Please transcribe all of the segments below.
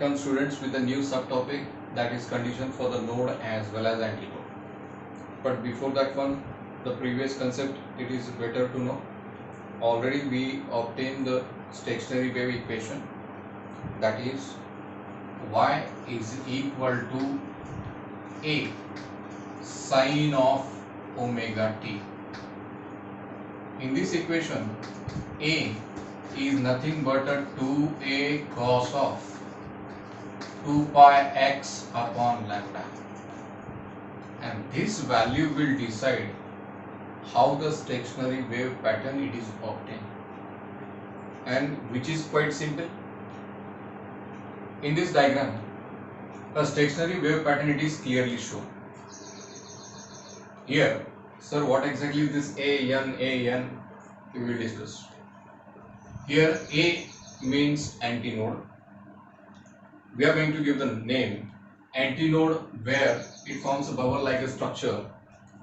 Welcome students with a new subtopic, that is condition for the node as well as antinode. But before that one, the previous concept, it is better to know. Already we obtained the stationary wave equation, that is y is equal to a sine of omega t. In this equation, a is nothing but a 2a cos of 2 pi x upon lambda, and this value will decide how the stationary wave pattern it is obtained, and which is quite simple. In this diagram, a stationary wave pattern it is clearly shown. Here, sir, what exactly is this AN we will discuss. Here A means antinode. We are going to give the name antinode where it forms a bubble like a structure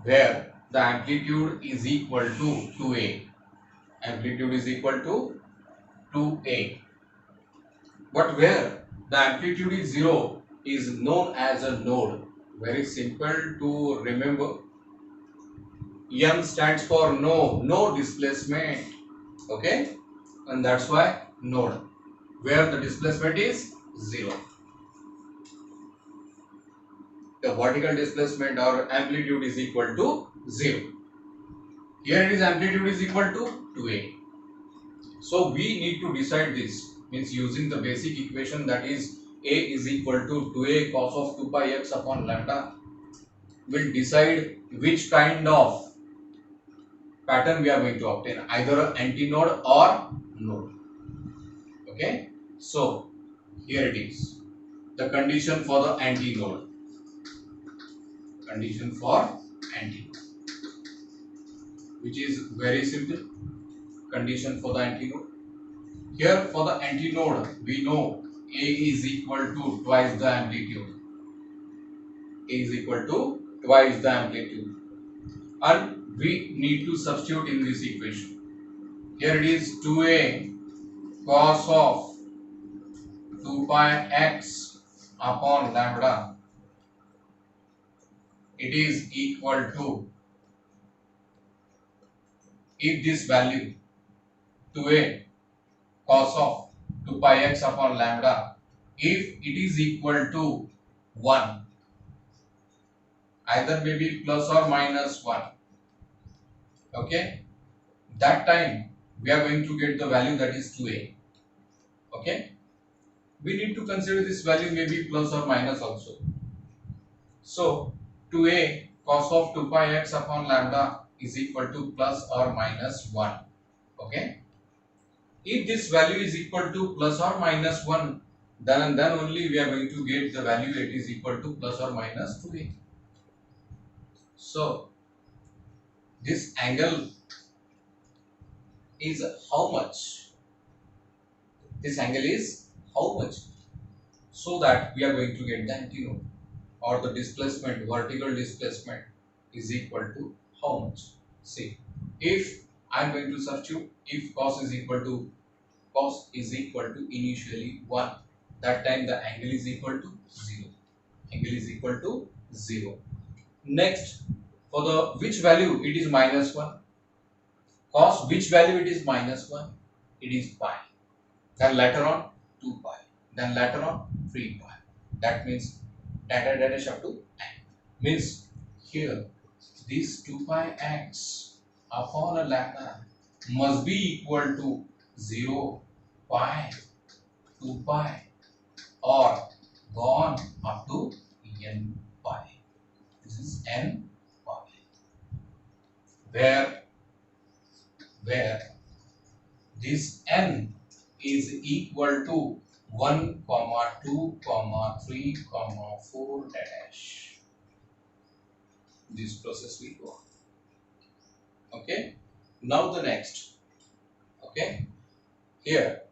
where the amplitude is equal to 2A. Amplitude is equal to 2A. But where the amplitude is 0 is known as a node. Very simple to remember. N stands for no displacement. Okay? And that's why node, where the displacement is 0. The vertical displacement or amplitude is equal to 0. Here it is amplitude is equal to 2A. So we need to decide this, means using the basic equation, that is A is equal to 2A cos of 2 pi x upon lambda, will decide which kind of pattern we are going to obtain, either an antinode or node. Okay, so here it is, the condition for the antinode. Condition for antinode, which is very simple. Condition for the antinode. Here for the antinode, we know A is equal to twice the amplitude. A is equal to twice the amplitude, and we need to substitute in this equation. Here it is 2A cos of 2 pi x upon lambda. It is equal to, if this value 2A cos of 2 pi x upon lambda, if it is equal to 1, either maybe plus or minus 1, okay, that time we are going to get the value that is 2A. Okay, we need to consider this value maybe plus or minus also. So 2A cos of 2 pi x upon lambda is equal to plus or minus 1. Okay, if this value is equal to plus or minus 1, then only we are going to get the value it is equal to plus or minus 2A. So this angle is how much? This angle is how much? So that we are going to get the antinode, or the displacement, vertical displacement is equal to how much? See, if I am going to substitute, if cos is equal to initially 1, that time the angle is equal to 0. Angle is equal to 0. Next, for the which value it is minus 1, cos which value it is minus 1, it is pi. Then later on 2 pi. Then later on 3 pi. That means dash up to n. Means here this 2 pi x upon a lambda must be equal to 0, pi, 2 pi, or gone up to n pi. This is n pi. Where this n is equal to 1, 2, 3, 4 dash. This process will go on. Okay. Now the next. Okay. Here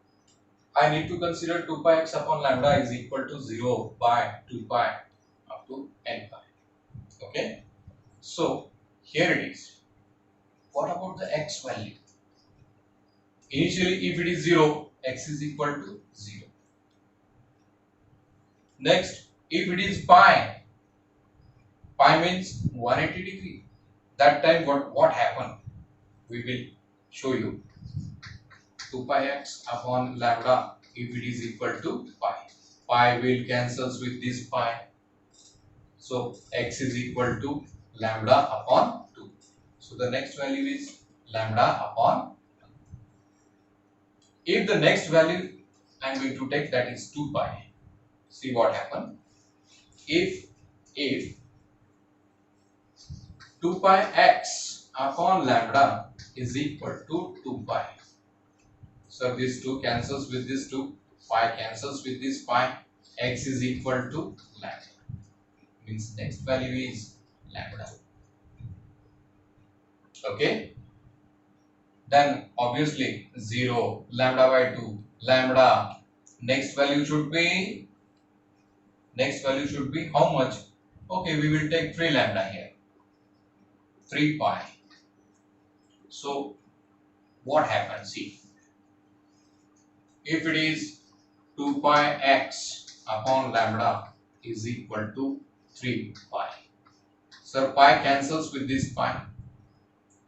I need to consider 2 pi x upon lambda is equal to 0, pi, 2 pi up to n pi. Okay. So here it is. What about the x value? Initially, if it is 0, x is equal to 0. Next, if it is pi, pi means 180 degree. That time what happened? We will show you. 2 pi x upon lambda if it is equal to pi. Pi will cancels with this pi. So x is equal to lambda upon 2. So the next value is lambda upon 2. If the next value I am going to take, that is 2 pi. See what happened. If 2 pi x upon lambda is equal to 2 pi. So this 2 cancels with this 2, pi cancels with this pi, x is equal to lambda. Means next value is lambda. Okay. Then obviously 0, lambda by 2, lambda. Next value should be how much? Okay, we will take 3 lambda here. 3 pi. So what happens? See, if it is 2 pi x upon lambda is equal to 3 pi. So pi cancels with this pi.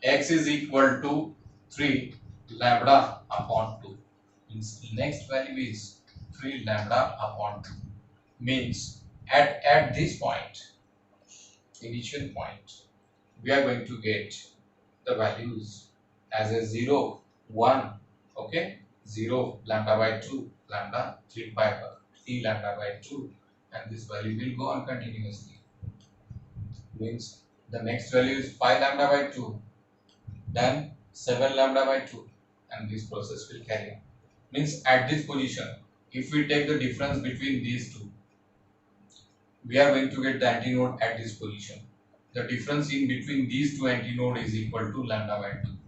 X is equal to 3 lambda upon 2. Means next value is 3 lambda upon 2. Means at this point, initial point, we are going to get the values as a 0, 1, okay, 0 lambda by 2, lambda 3 pi by 3 lambda by 2, and this value will go on continuously. Means the next value is 5 lambda by 2, then 7 lambda by 2, and this process will carry on. Means at this position, if we take the difference between these two, we are going to get the antinode at this position. The difference in between these two antinode is equal to lambda by 2.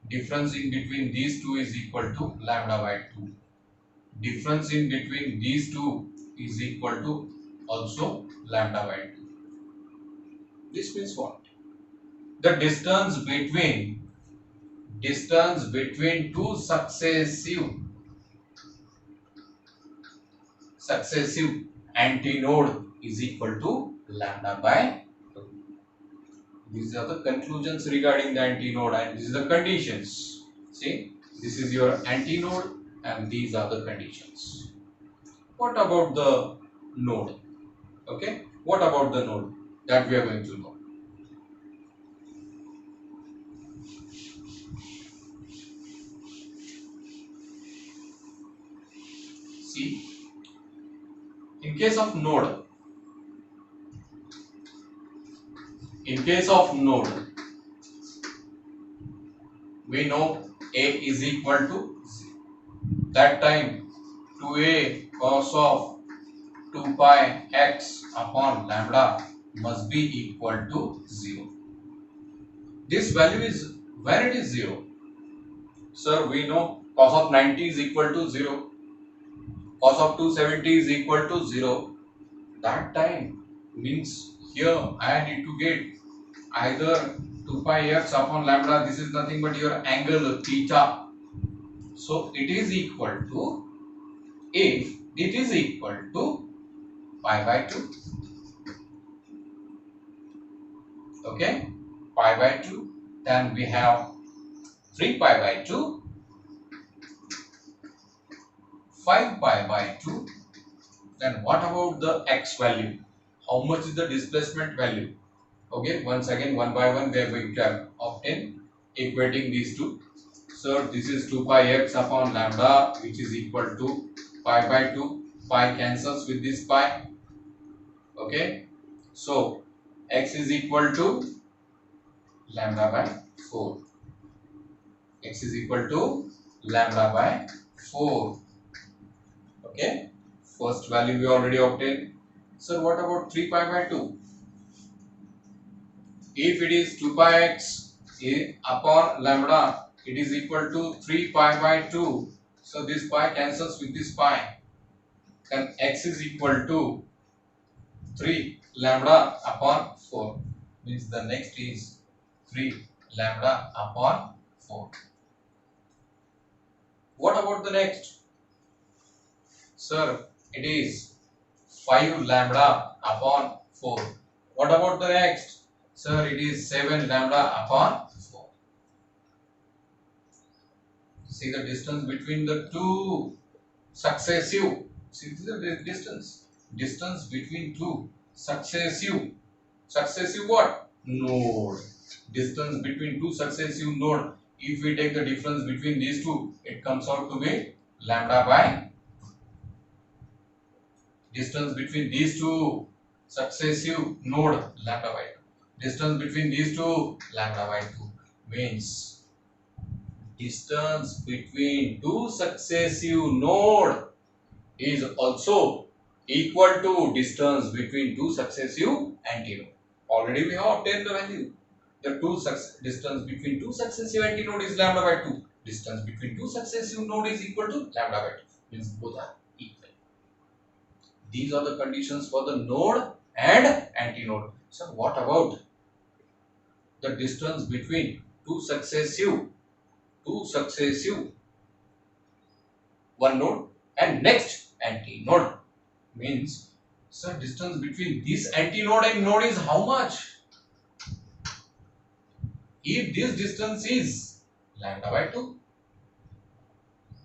Difference in between these two is equal to lambda by 2. Difference in between these two is equal to also lambda by 2. This means what? The distance between two successive antinode is equal to lambda by 2. These are the conclusions regarding the antinode, and these are the conditions. See, this is your antinode and these are the conditions. What about the node? Okay, what about the node that we are going to know? See, in case of node, we know A is equal to 0. That time 2A cos of 2 pi x upon lambda must be equal to 0. This value is when it is 0. Sir, we know cos of 90 is equal to 0. Cos of 270 is equal to 0. That time means here I need to get either 2 pi x upon lambda, this is nothing but your angle theta. So it is equal to, if it is equal to pi by 2. Okay, pi by 2. Then we have 3 pi by 2, 5 pi by 2. Then what about the x value? How much is the displacement value? Okay, once again, one by one, we are going to obtain equating these two. So this is 2 pi x upon lambda, which is equal to pi by 2. Pi cancels with this pi. Okay, so x is equal to lambda by 4. X is equal to lambda by 4. Okay, first value we already obtained. So what about 3 pi by 2? If it is 2 pi x upon lambda, it is equal to 3 pi by 2. So this pi cancels with this pi. Then x is equal to 3 lambda upon 4. Means the next is 3 lambda upon 4. What about the next? Sir, it is 5 lambda upon 4. What about the next? Sir, it is 7 lambda upon 4. See the distance between the two successive. See the distance. Distance between two successive. Successive what? Node. Distance between two successive node. If we take the difference between these two, it comes out to be lambda by. Distance between these two successive node, lambda by 2. Distance between these two, lambda by 2. Means distance between two successive node is also equal to distance between two successive antinode. Already we have obtained the value. The distance between two successive antinode is lambda by 2. Distance between two successive node is equal to lambda by 2. Means both are equal. These are the conditions for the node and antinode. So what about the distance between two successive one node and next antinode? Means, sir, distance between this antinode and node is how much? If this distance is lambda by 2,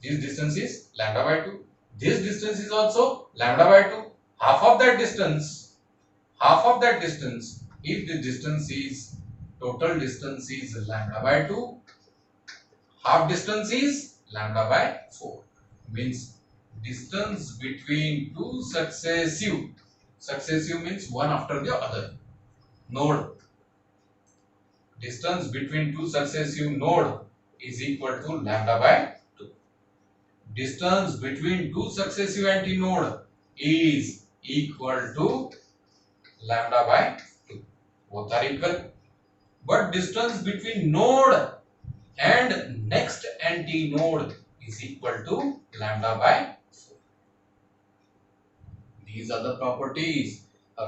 this distance is lambda by 2, this distance is also lambda by 2, half of that distance, if the distance is, total distance is lambda by 2, half distance is lambda by 4. Means distance between two successive means one after the other node. Distance between two successive node is equal to lambda by 2. Distance between two successive antinode is equal to lambda by 2. Both are equal. But distance between node and next antinode is equal to lambda by 4. These are the properties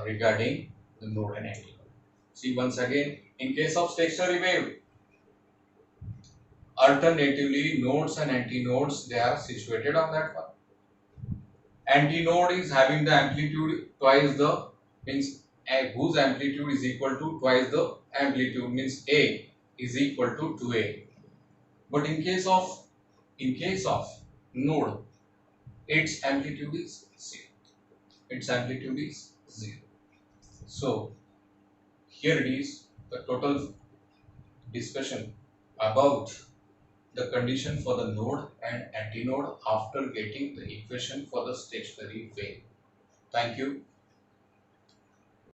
regarding the node and antinode. See once again, in case of stationary wave, alternatively nodes and antinodes, they are situated on that one. Antinode is having the amplitude twice the, means whose amplitude is equal to twice the amplitude, means A is equal to 2A. But in case of node, its amplitude is 0. So here it is the total discussion about the condition for the node and antinode after getting the equation for the stationary wave. Thank you.